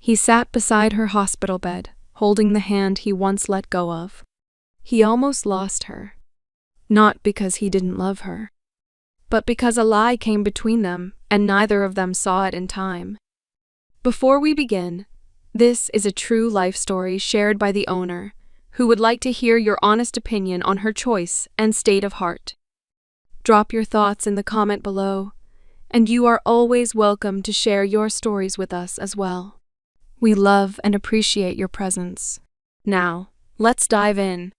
He sat beside her hospital bed, holding the hand he once let go of. He almost lost her. Not because he didn't love her, but because a lie came between them and neither of them saw it in time. Before we begin, this is a true life story shared by the owner, who would like to hear your honest opinion on her choice and state of heart. Drop your thoughts in the comment below, and you are always welcome to share your stories with us as well. We love and appreciate your presence. Now, let's dive in.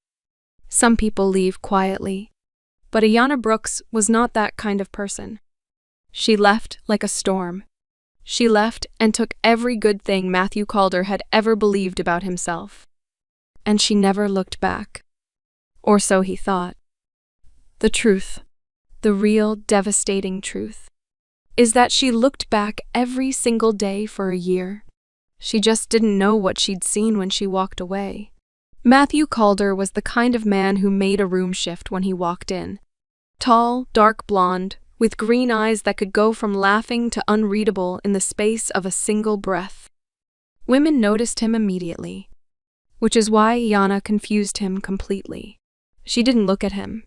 Some people leave quietly, but Ayanna Brooks was not that kind of person. She left like a storm. She left and took every good thing Matthew Calder had ever believed about himself. And she never looked back. Or so he thought. The truth, the real devastating truth, is that she looked back every single day for a year. She just didn't know what she'd seen when she walked away. Matthew Calder was the kind of man who made a room shift when he walked in. Tall, dark blonde, with green eyes that could go from laughing to unreadable in the space of a single breath. Women noticed him immediately, which is why Ayanna confused him completely. She didn't look at him.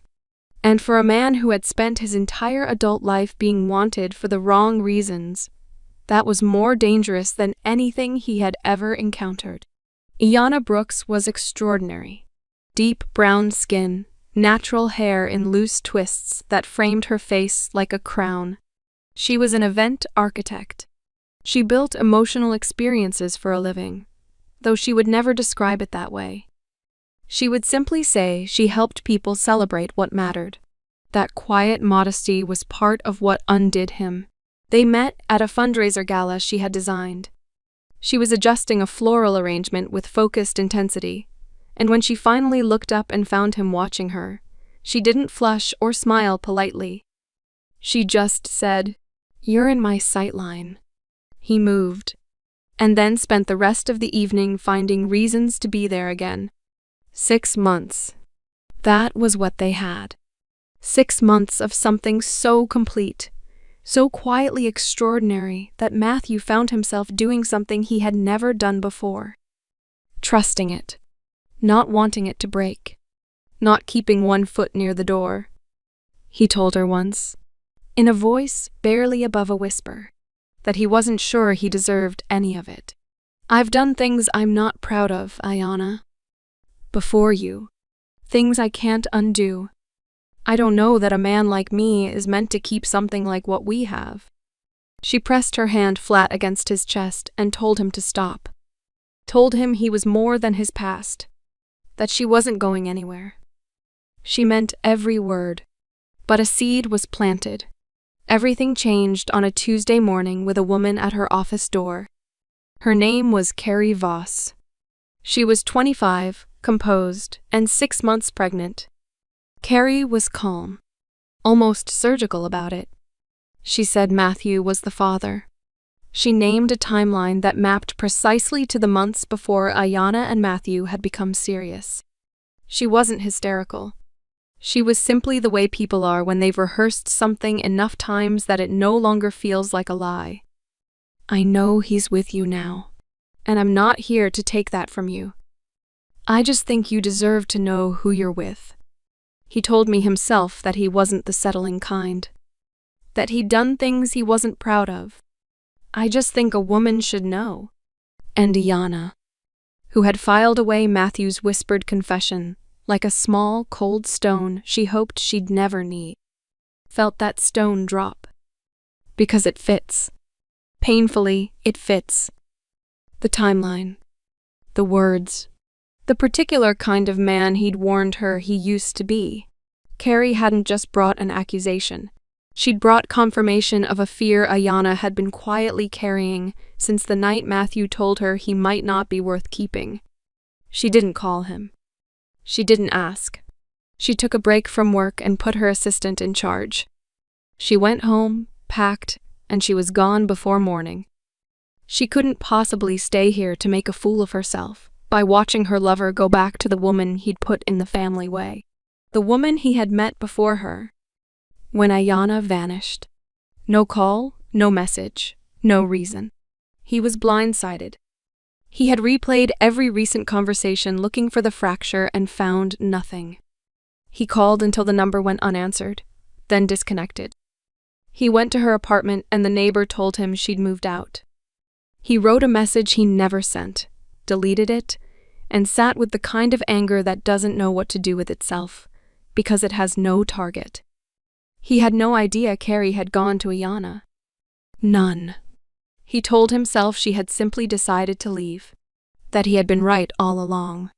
And for a man who had spent his entire adult life being wanted for the wrong reasons, that was more dangerous than anything he had ever encountered. Ayanna Brooks was extraordinary. Deep brown skin, natural hair in loose twists that framed her face like a crown. She was an event architect. She built emotional experiences for a living, though she would never describe it that way. She would simply say she helped people celebrate what mattered. That quiet modesty was part of what undid him. They met at a fundraiser gala she had designed. She was adjusting a floral arrangement with focused intensity, and when she finally looked up and found him watching her, she didn't flush or smile politely. She just said, "You're in my sightline." He moved, and then spent the rest of the evening finding reasons to be there again. 6 months. That was what they had. 6 months of something so complete, so quietly extraordinary that Matthew found himself doing something he had never done before. Trusting it, not wanting it to break, not keeping one foot near the door. He told her once, in a voice barely above a whisper, that he wasn't sure he deserved any of it. "I've done things I'm not proud of, Ayanna. Before you. Things I can't undo. I don't know that a man like me is meant to keep something like what we have." She pressed her hand flat against his chest and told him to stop. Told him he was more than his past, that she wasn't going anywhere. She meant every word. But a seed was planted. Everything changed on a Tuesday morning with a woman at her office door. Her name was Carrie Voss. She was 25, composed, and 6 months pregnant. Carrie was calm, almost surgical about it. She said Matthew was the father. She named a timeline that mapped precisely to the months before Ayanna and Matthew had become serious. She wasn't hysterical. She was simply the way people are when they've rehearsed something enough times that it no longer feels like a lie. "I know he's with you now, and I'm not here to take that from you. I just think you deserve to know who you're with." He told me himself that he wasn't the settling kind, that he'd done things he wasn't proud of. I just think a woman should know. And Ayanna, who had filed away Matthew's whispered confession like a small, cold stone she hoped she'd never need, felt that stone drop. Because it fits. Painfully, it fits. The timeline. The words. The particular kind of man he'd warned her he used to be. Carrie hadn't just brought an accusation. She'd brought confirmation of a fear Ayanna had been quietly carrying since the night Matthew told her he might not be worth keeping. She didn't call him. She didn't ask. She took a break from work and put her assistant in charge. She went home, packed, and she was gone before morning. She couldn't possibly stay here to make a fool of herself by watching her lover go back to the woman he'd put in the family way. The woman he had met before her. When Ayanna vanished. No call, no message, no reason. He was blindsided. He had replayed every recent conversation looking for the fracture and found nothing. He called until the number went unanswered, then disconnected. He went to her apartment and the neighbor told him she'd moved out. He wrote a message he never sent, deleted it, and sat with the kind of anger that doesn't know what to do with itself, because it has no target. He had no idea Carrie had gone to Ayanna. None. He told himself she had simply decided to leave, that he had been right all along,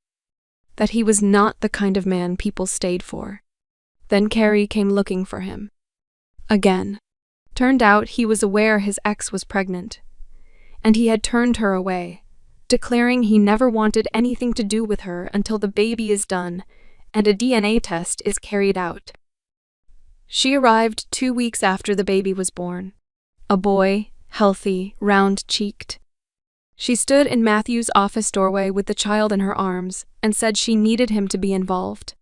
that he was not the kind of man people stayed for. Then Carrie came looking for him. Again. Turned out he was aware his ex was pregnant, and he had turned her away, declaring he never wanted anything to do with her until the baby is done and a DNA test is carried out. She arrived 2 weeks after the baby was born. A boy, healthy, round-cheeked. She stood in Matthew's office doorway with the child in her arms and said she needed him to be involved.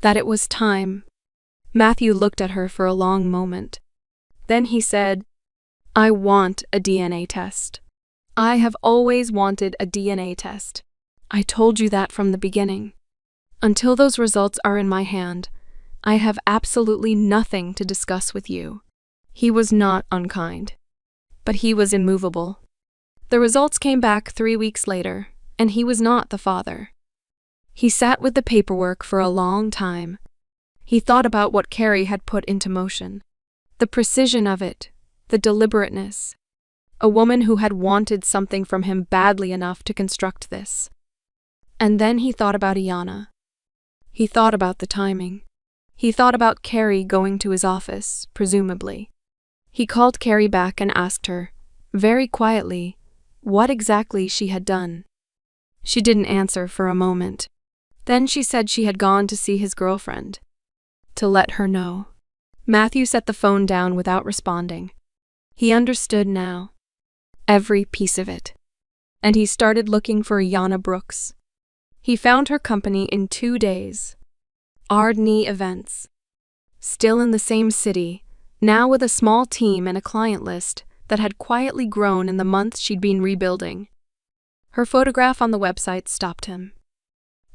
That it was time. Matthew looked at her for a long moment. Then he said, "I want a DNA test. I have always wanted a DNA test. I told you that from the beginning. Until those results are in my hand, I have absolutely nothing to discuss with you." He was not unkind, but he was immovable. The results came back 3 weeks later, and he was not the father. He sat with the paperwork for a long time. He thought about what Carrie had put into motion. The precision of it, the deliberateness. A woman who had wanted something from him badly enough to construct this. And then he thought about Ayanna. He thought about the timing. He thought about Carrie going to his office, presumably. He called Carrie back and asked her, very quietly, what exactly she had done. She didn't answer for a moment. Then she said she had gone to see his girlfriend. To let her know. Matthew set the phone down without responding. He understood now. Every piece of it. And he started looking for Ayanna Brooks. He found her company in 2 days. Ardney Events. Still in the same city, now with a small team and a client list that had quietly grown in the months she'd been rebuilding. Her photograph on the website stopped him.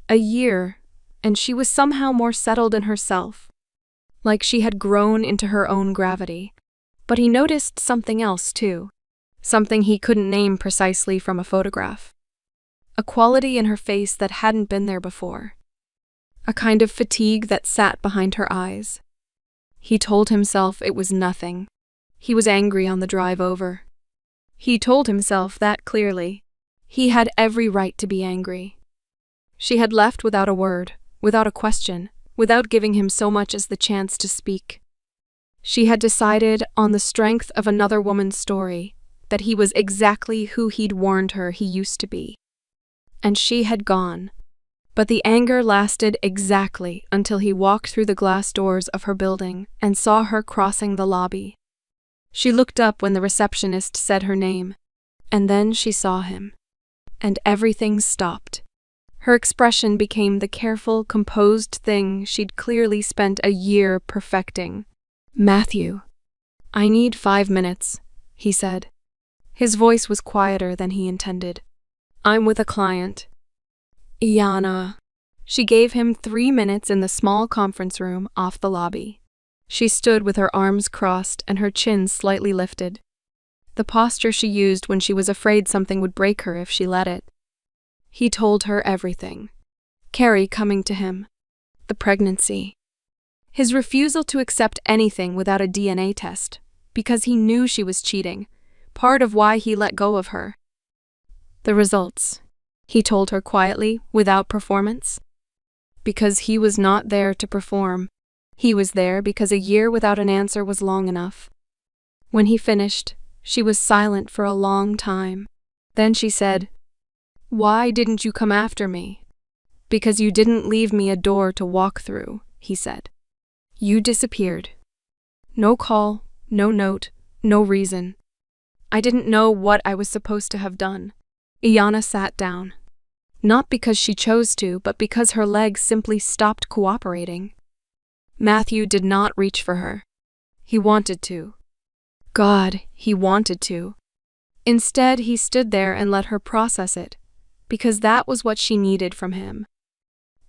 A year, and she was somehow more settled in herself, like she had grown into her own gravity. But he noticed something else too, something he couldn't name precisely from a photograph. A quality in her face that hadn't been there before. A kind of fatigue that sat behind her eyes. He told himself it was nothing. He was angry on the drive over. He told himself that clearly. He had every right to be angry. She had left without a word, without a question, without giving him so much as the chance to speak. She had decided, on the strength of another woman's story, that he was exactly who he'd warned her he used to be. And she had gone. But the anger lasted exactly until he walked through the glass doors of her building and saw her crossing the lobby. She looked up when the receptionist said her name, and then she saw him. And everything stopped. Her expression became the careful, composed thing she'd clearly spent a year perfecting. "Matthew, I need 5 minutes," he said. His voice was quieter than he intended. "I'm with a client." Ayanna. She gave him 3 minutes in the small conference room off the lobby. She stood with her arms crossed and her chin slightly lifted. The posture she used when she was afraid something would break her if she let it. He told her everything. Carrie coming to him. The pregnancy. His refusal to accept anything without a DNA test, because he knew she was cheating, part of why he let go of her. The results. He told her quietly, without performance. Because he was not there to perform. He was there because a year without an answer was long enough. When he finished, she was silent for a long time. Then she said, "Why didn't you come after me?" "Because you didn't leave me a door to walk through," he said. "You disappeared. No call, no note, no reason. I didn't know what I was supposed to have done." Ayanna sat down. Not because she chose to, but because her legs simply stopped cooperating. Matthew did not reach for her. He wanted to. God, he wanted to. Instead, he stood there and let her process it, because that was what she needed from him.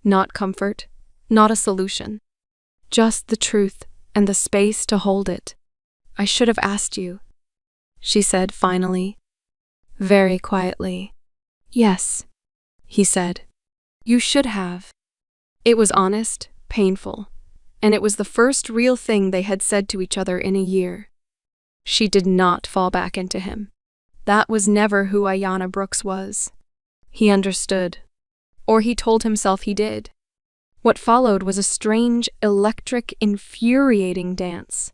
Not comfort, not a solution. Just the truth and the space to hold it. "I should have asked you," she said finally, very quietly. "Yes," he said. "You should have." It was honest, painful, and it was the first real thing they had said to each other in a year. She did not fall back into him. That was never who Ayanna Brooks was. He understood. Or he told himself he did. What followed was a strange, electric, infuriating dance.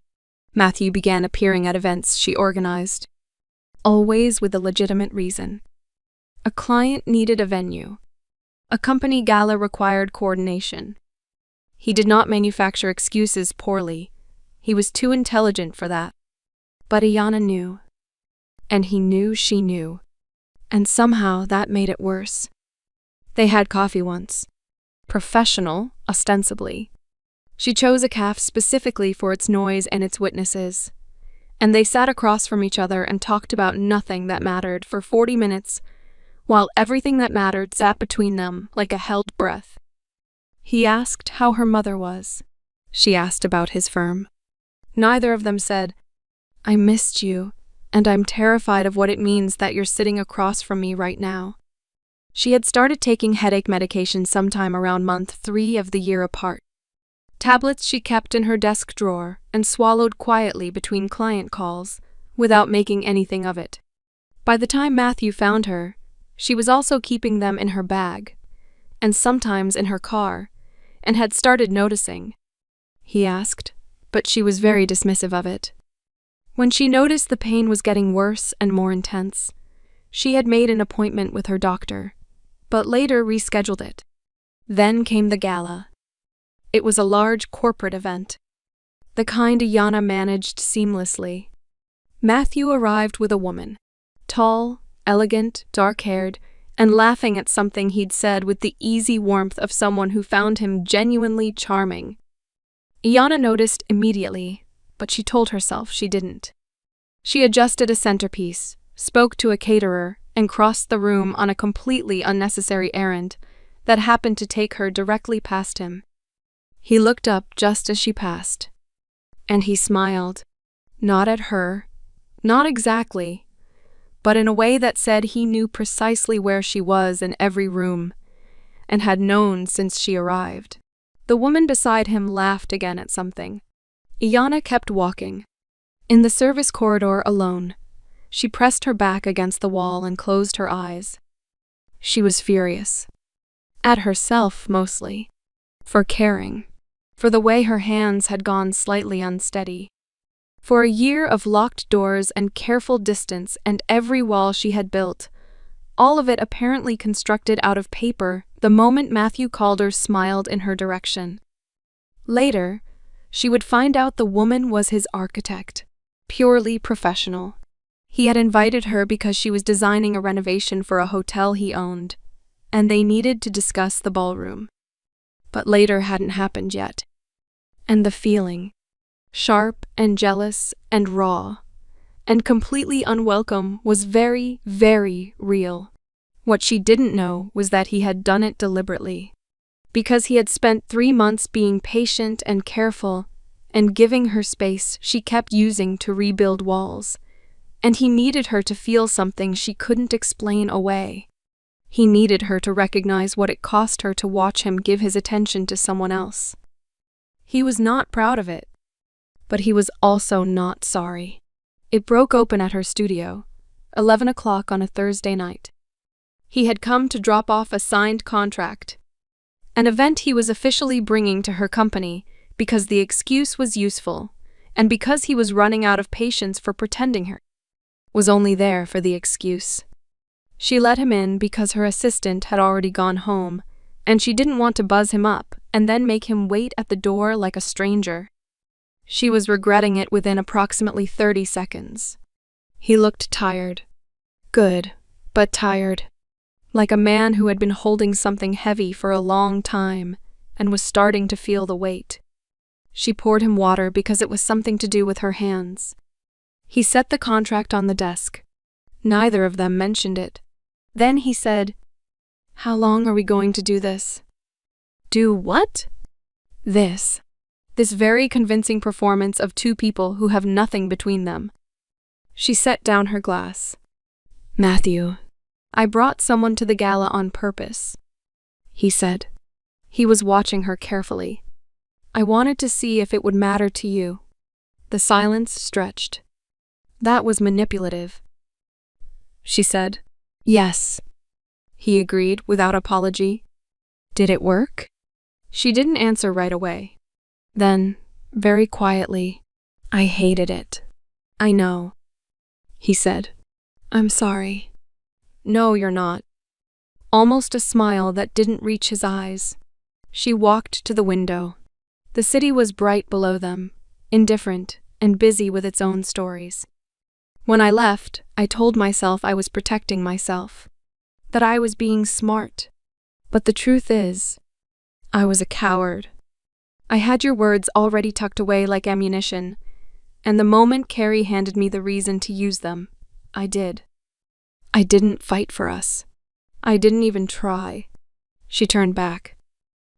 Matthew began appearing at events she organized, always with a legitimate reason. A client needed a venue. A company gala required coordination. He did not manufacture excuses poorly. He was too intelligent for that. But Ayanna knew. And he knew she knew. And somehow that made it worse. They had coffee once. Professional, ostensibly. She chose a cafe specifically for its noise and its witnesses. And they sat across from each other and talked about nothing that mattered for 40 minutes, while everything that mattered sat between them like a held breath. He asked how her mother was. She asked about his firm. Neither of them said, "I missed you, and I'm terrified of what it means that you're sitting across from me right now." She had started taking headache medication sometime around month 3 of the year apart. Tablets she kept in her desk drawer and swallowed quietly between client calls, without making anything of it. By the time Matthew found her, she was also keeping them in her bag, and sometimes in her car, and had started noticing. He asked, but she was very dismissive of it. When she noticed the pain was getting worse and more intense, she had made an appointment with her doctor, but later rescheduled it. Then came the gala. It was a large corporate event, the kind Ayanna managed seamlessly. Matthew arrived with a woman, tall, elegant, dark-haired, and laughing at something he'd said with the easy warmth of someone who found him genuinely charming. Ayanna noticed immediately, but she told herself she didn't. She adjusted a centerpiece, spoke to a caterer, and crossed the room on a completely unnecessary errand that happened to take her directly past him. He looked up just as she passed, and he smiled. Not at her, not exactly, but in a way that said he knew precisely where she was in every room, and had known since she arrived. The woman beside him laughed again at something. Ayanna kept walking. In the service corridor alone, she pressed her back against the wall and closed her eyes. She was furious. At herself, mostly. For caring. For the way her hands had gone slightly unsteady. For a year of locked doors and careful distance and every wall she had built, all of it apparently constructed out of paper the moment Matthew Calder smiled in her direction. Later, she would find out the woman was his architect, purely professional. He had invited her because she was designing a renovation for a hotel he owned, and they needed to discuss the ballroom. But later hadn't happened yet. And the feeling, sharp and jealous and raw, and completely unwelcome, was very, very real. What she didn't know was that he had done it deliberately. Because he had spent 3 months being patient and careful, and giving her space she kept using to rebuild walls, and he needed her to feel something she couldn't explain away. He needed her to recognize what it cost her to watch him give his attention to someone else. He was not proud of it, but he was also not sorry. It broke open at her studio, 11 o'clock on a Thursday night. He had come to drop off a signed contract, an event he was officially bringing to her company because the excuse was useful, and because he was running out of patience for pretending her was only there for the excuse. She let him in because her assistant had already gone home, and she didn't want to buzz him up and then make him wait at the door like a stranger. She was regretting it within approximately 30 seconds. He looked tired. Good, but tired. Like a man who had been holding something heavy for a long time and was starting to feel the weight. She poured him water because it was something to do with her hands. He set the contract on the desk. Neither of them mentioned it. Then he said, "How long are we going to do this?" Do what? This. This very convincing performance of two people who have nothing between them. She set down her glass. "Matthew, I brought someone to the gala on purpose," he said. He was watching her carefully. "I wanted to see if it would matter to you." The silence stretched. "That was manipulative," she said. "Yes," he agreed without apology. "Did it work?" She didn't answer right away. Then, very quietly, "I hated it." "I know," he said. "I'm sorry." "No, you're not." Almost a smile that didn't reach his eyes. She walked to the window. The city was bright below them, indifferent and busy with its own stories. When I left, I told myself I was protecting myself, that I was being smart. But the truth is, I was a coward. I had your words already tucked away like ammunition, and the moment Carrie handed me the reason to use them, I did. I didn't fight for us. I didn't even try. She turned back.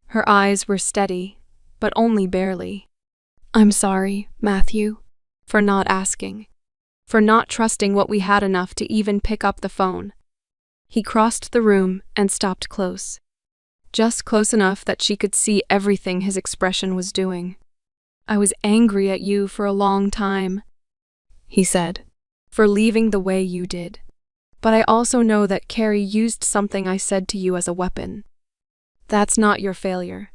Her eyes were steady, but only barely. "I'm sorry, Matthew, for not asking, for not trusting what we had enough to even pick up the phone." He crossed the room and stopped close. Just close enough that she could see everything his expression was doing. "I was angry at you for a long time," he said, "for leaving the way you did. But I also know that Carrie used something I said to you as a weapon. That's not your failure.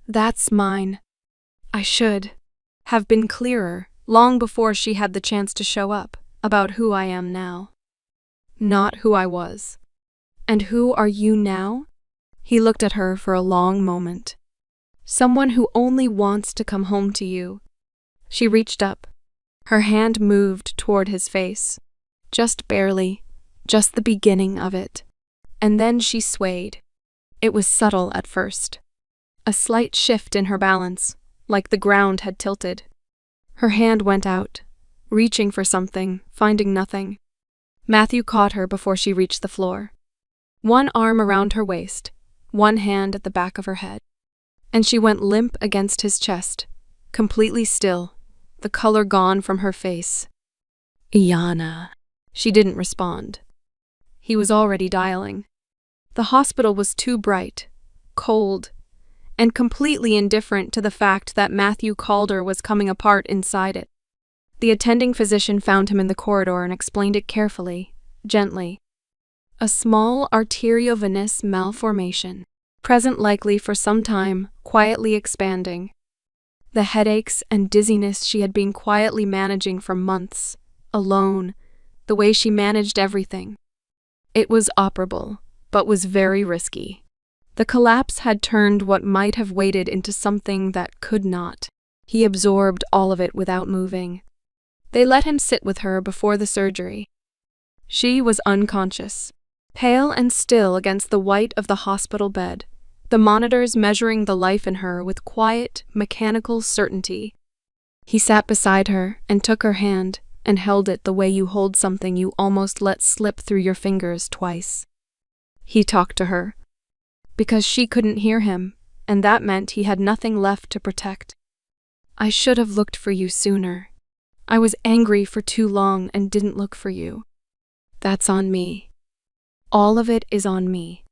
That's mine. I should have been clearer long before she had the chance to show up about who I am now. Not who I was. And who are you now?" He looked at her for a long moment. "Someone who only wants to come home to you." She reached up. Her hand moved toward his face. Just barely, just the beginning of it. And then she swayed. It was subtle at first. A slight shift in her balance, like the ground had tilted. Her hand went out, reaching for something, finding nothing. Matthew caught her before she reached the floor. One arm around her waist, one hand at the back of her head. And she went limp against his chest, completely still, the color gone from her face. "Iana." She didn't respond. He was already dialing. The hospital was too bright, cold, and completely indifferent to the fact that Matthew Calder was coming apart inside it. The attending physician found him in the corridor and explained it carefully, gently. A small arteriovenous malformation, present likely for some time, quietly expanding. The headaches and dizziness she had been quietly managing for months, alone, the way she managed everything. It was operable, but was very risky. The collapse had turned what might have waited into something that could not. He absorbed all of it without moving. They let him sit with her before the surgery. She was unconscious, pale and still against the white of the hospital bed, the monitors measuring the life in her with quiet, mechanical certainty. He sat beside her and took her hand and held it the way you hold something you almost let slip through your fingers twice. He talked to her, because she couldn't hear him, and that meant he had nothing left to protect. "I should have looked for you sooner. I was angry for too long and didn't look for you. That's on me. All of it is on me."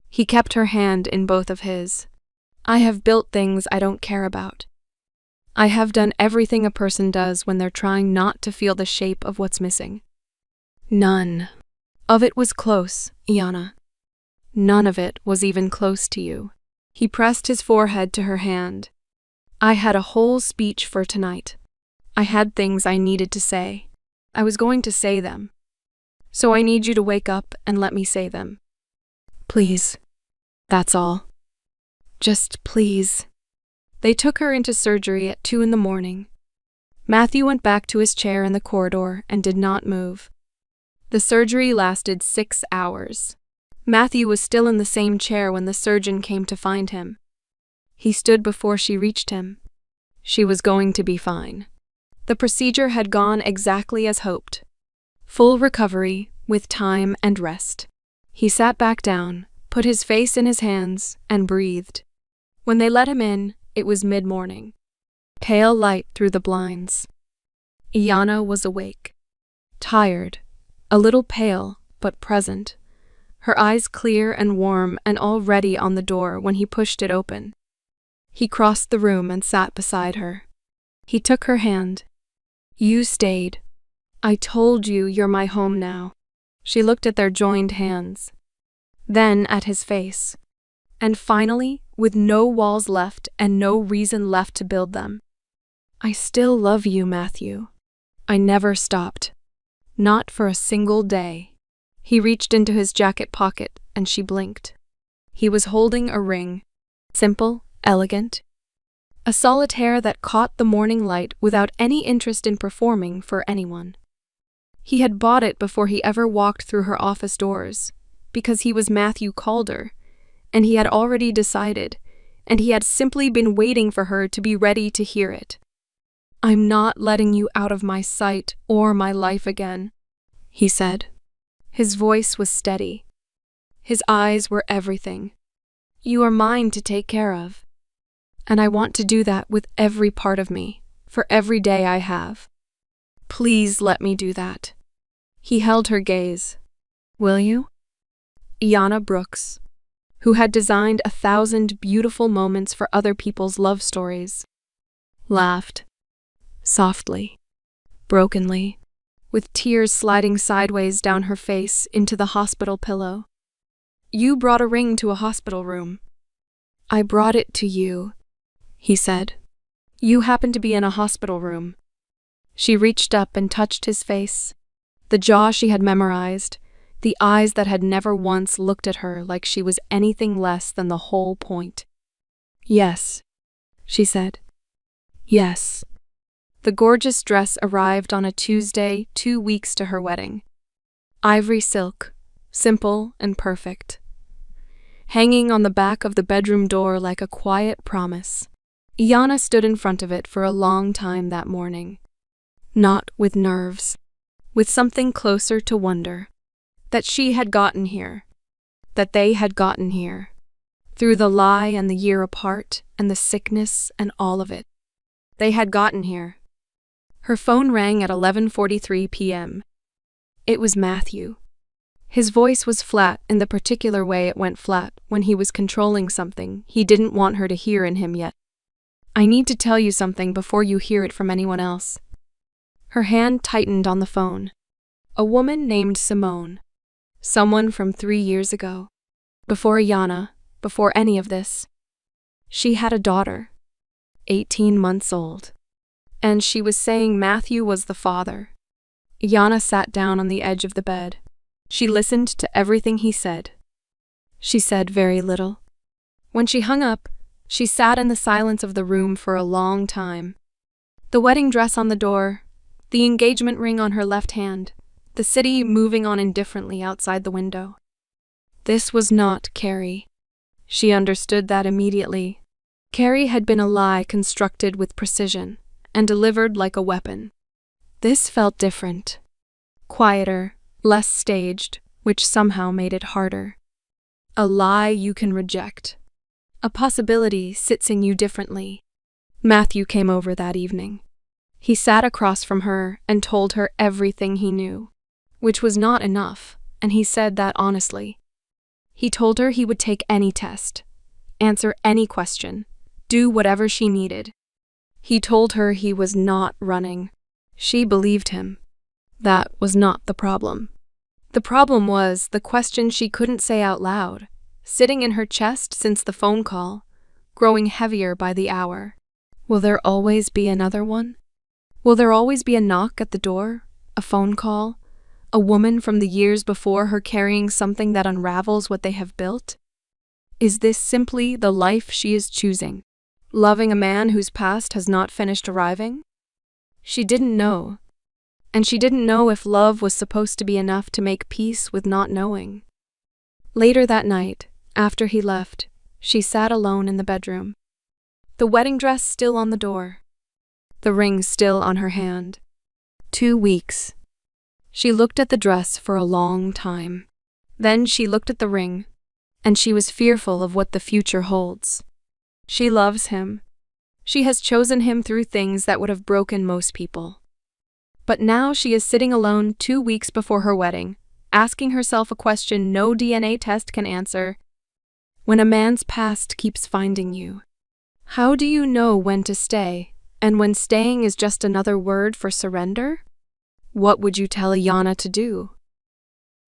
He kept her hand in both of his. "I have built things I don't care about. I have done everything a person does when they're trying not to feel the shape of what's missing. None of it was close, Iana. None of it was even close to you." He pressed his forehead to her hand. "I had a whole speech for tonight. I had things I needed to say. I was going to say them. So I need you to wake up and let me say them. Please. That's all. Just please." They took her into surgery at 2 a.m. Matthew went back to his chair in the corridor and did not move. The surgery lasted 6 hours. Matthew was still in the same chair when the surgeon came to find him. He stood before she reached him. She was going to be fine. The procedure had gone exactly as hoped. Full recovery, with time and rest. He sat back down, put his face in his hands, and breathed. When they let him in, it was mid-morning. Pale light through the blinds. Iana was awake. Tired, a little pale, but present. Her eyes clear and warm and already on the door when he pushed it open. He crossed the room and sat beside her. He took her hand. "You stayed. I told you you're my home now." She looked at their joined hands. Then at his face. And finally, with no walls left and no reason left to build them. "I still love you, Matthew. I never stopped. Not for a single day." He reached into his jacket pocket and she blinked. He was holding a ring. Simple, elegant. A solitaire that caught the morning light without any interest in performing for anyone. He had bought it before he ever walked through her office doors, because he was Matthew Calder, and he had already decided, and he had simply been waiting for her to be ready to hear it. "I'm not letting you out of my sight or my life again," he said. His voice was steady. His eyes were everything. "You are mine to take care of. And I want to do that with every part of me, for every day I have. Please let me do that." He held her gaze. "Will you?" Iana Brooks, who had designed 1,000 beautiful moments for other people's love stories, laughed. Softly, brokenly, with tears sliding sideways down her face into the hospital pillow. "You brought a ring to a hospital room." "I brought it to you," he said. "You happened to be in a hospital room." She reached up and touched his face. The jaw she had memorized, the eyes that had never once looked at her like she was anything less than the whole point. "Yes," she said. "Yes." The gorgeous dress arrived on a Tuesday, 2 weeks to her wedding. Ivory silk, simple and perfect. Hanging on the back of the bedroom door like a quiet promise. Iana stood in front of it for a long time that morning. Not with nerves, with something closer to wonder. That she had gotten here. That they had gotten here. Through the lie and the year apart and the sickness and all of it. They had gotten here. Her phone rang at 11:43 p.m. It was Matthew. His voice was flat in the particular way it went flat when he was controlling something he didn't want her to hear in him yet. "I need to tell you something before you hear it from anyone else." Her hand tightened on the phone. A woman named Simone. Someone from 3 years ago. Before Iana, before any of this. She had a daughter. 18 months old. And she was saying Matthew was the father. Iana sat down on the edge of the bed. She listened to everything he said. She said very little. When she hung up, she sat in the silence of the room for a long time. The wedding dress on the door, the engagement ring on her left hand, the city moving on indifferently outside the window. This was not Carrie. She understood that immediately. Carrie had been a lie constructed with precision and delivered like a weapon. This felt different. Quieter, less staged, which somehow made it harder. A lie you can reject. A possibility sits in you differently. Matthew came over that evening. He sat across from her and told her everything he knew, which was not enough, and he said that honestly. He told her he would take any test, answer any question, do whatever she needed. He told her he was not running. She believed him. That was not the problem. The problem was the question she couldn't say out loud, sitting in her chest since the phone call, growing heavier by the hour. Will there always be another one? Will there always be a knock at the door, a phone call, a woman from the years before her carrying something that unravels what they have built? Is this simply the life she is choosing? Loving a man whose past has not finished arriving? She didn't know. And she didn't know if love was supposed to be enough to make peace with not knowing. Later that night, after he left, she sat alone in the bedroom. The wedding dress still on the door. The ring still on her hand. 2 weeks. She looked at the dress for a long time. Then she looked at the ring, and she was fearful of what the future holds. She loves him. She has chosen him through things that would have broken most people. But now she is sitting alone 2 weeks before her wedding, asking herself a question no DNA test can answer. When a man's past keeps finding you, how do you know when to stay, and when staying is just another word for surrender? What would you tell Ayana to do?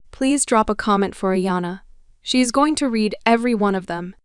Please drop a comment for Ayana. She is going to read every one of them.